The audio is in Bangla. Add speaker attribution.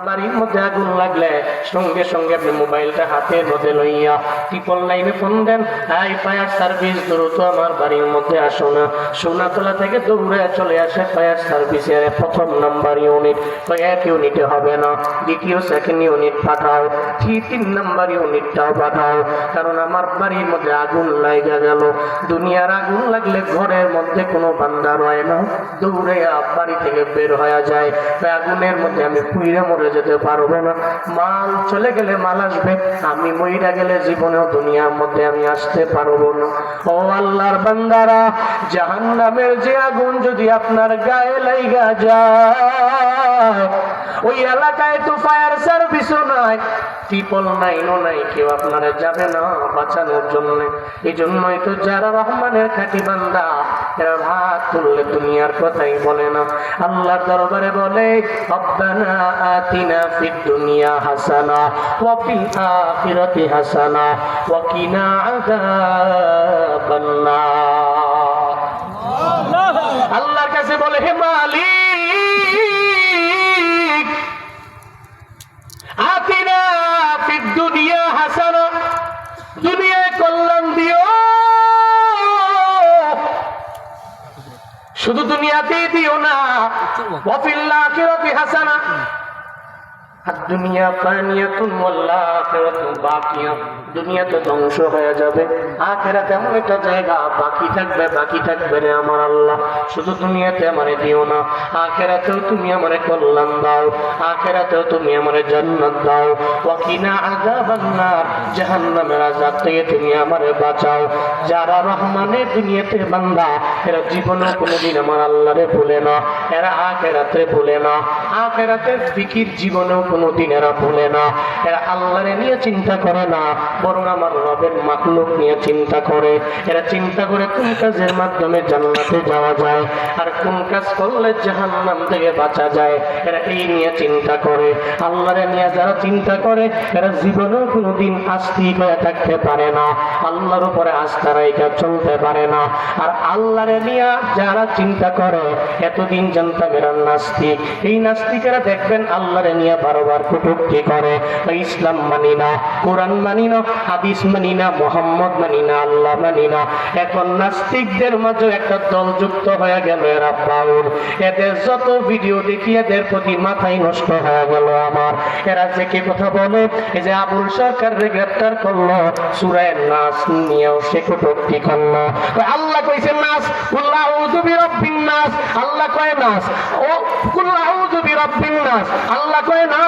Speaker 1: বাড়ির মধ্যে আগুন লাগলে সঙ্গে সঙ্গে আপনি মোবাইলটা হাতের মধ্যে লইয়া 999 ফোন দেন, হাই ফায়ার সার্ভিস, দ্রুত আমার বাড়ির মধ্যে আসো না। সোনাতলা থেকে দৌড়ে চলে আসে ফায়ার সার্ভিসের প্রথম নাম্বার ইউনিট। এক ইউনিটে হবে না, দ্বিতীয় সেকেন্ড ইউনিট পাঠাও, 3 নাম্বার ইউনিটটাও পাঠাও। কারণ আমার বাড়ির মধ্যে আগুন লাগা গেল। দুনিয়ার আগুন লাগলে ঘরের মধ্যে কোনো বান্দা রয় না, দৌড়ে বাড়ি থেকে বের হয়ে যায়। আগুনের মধ্যে আমি পুইরে মরে যেতে পারবো না। মাল চলে গেলে মাল আসবে, আমি মইরা গেলে জীবনেও দুনিয়ার মধ্যে আমি আসতে পারবো না। ও আল্লাহর বান্দারা, জাহান্নামের যে আগুন যদি আপনার গায়ে লাইগা যায়, ওই এলাকায় তো ফায়ার সার্ভিসও নাই, 999ও নাই, কেউ আপনারা যাবে না বাঁচানোর জন্য। এই জন্যই তো যারা রহমানের খাঁটি বান্দা, এরা হাত তুললে দুনিয়ার কথাই বলে না, আল্লাহর দরবারে বলে রব্বানা আতিনা ফিদ দুনিয়া হাসানা ওয়া ফিল আখিরাতি হাসানা ওয়া কিনা আযাবান নার। আল্লাহর কাছে বলে, হে মালিক, আতিনা ফিদ দুনিয়া হাসানা, দুনিয়ায় কল্যাণ দিও, শুধু দুনিয়াতেই দিও না, ওয়া ফিল আখিরাতি হাসানা, দুনিয়া ফানিয়াতুন ওয়াল আখিরাতু বাকিয়া, দুনিয়া তো ধ্বংস হয়ে যাবে, আখিরাত এমন একটা জায়গা বাকি থাকবে রে আমার আল্লাহ। শুধু দুনিয়াতে আমারে দিও না, আখিরাতেও তুমি আমারে কল্যাণ দাও, আখিরাতেও তুমি আমারে জান্নাত দাও। ওয়া কিনা আযাবান নার, জাহান্নামের আযাব থেকে তুমি আমারে বাঁচাও। যারা রহমানের দুনিয়াতে বান্দা, এরা জীবনে কোনোদিন আমার আল্লাহরে ভুলে না, এরা আখিরাতে ভুলে না, আখিরাতের ফিকির জীবনেও কোনোদিন এরা ভুলে না। এরা আল্লাহরে নিয়ে চিন্তা করে না, বরং আমার রবের মাখলুক নিয়ে চিন্তা করে। এরা চিন্তা করে কোন কাজের মাধ্যমে জান্নাতে যাওয়া যায় আর কোন কাজ করলে জাহান্নাম থেকে বাঁচা যায়, এরা এই নিয়ে চিন্তা করে। আল্লাহরে নিয়ে যারা চিন্তা করে, এরা জীবনেও কোনোদিন আস্তিক হয়ে থাকতে পারে না, আল্লাহর উপরে আস্থা রাখা চলতে পারে না। আর আল্লাহরে নিয়ে যারা চিন্তা করে, এতদিন জানতাম এরা নাস্তিক, এই নাস্তিকেরা দেখবেন আল্লাহরে নিয়ে বারবার কটূক্তি করে, ইসলাম মানি না, কোরআন মানি না, হাদিস মানি না, মুহাম্মদ মানি না, আল্লাহ মানি না। এখন নাস্তিকদের মাঝে একটা দল যুক্ত হয়ে গেল, এরা বাউল। এদের যত ভিডিও দেখি এদের প্রতি মাথায় নষ্ট হয়ে গেল আমার। এরা যে কি কথা বলে, এই যে আবুল সরকারকে গ্রেফতার করলো, সূরা নাস নিয়েও সে কটূক্তি করলো। আল্লাহ কইছে নাস, কুল আউযু বিরাব্বিন নাস, আল্লাহ কয় নাস, ও কুল আউযু বিরাব্বিন নাস, আল্লাহ কয় নাস।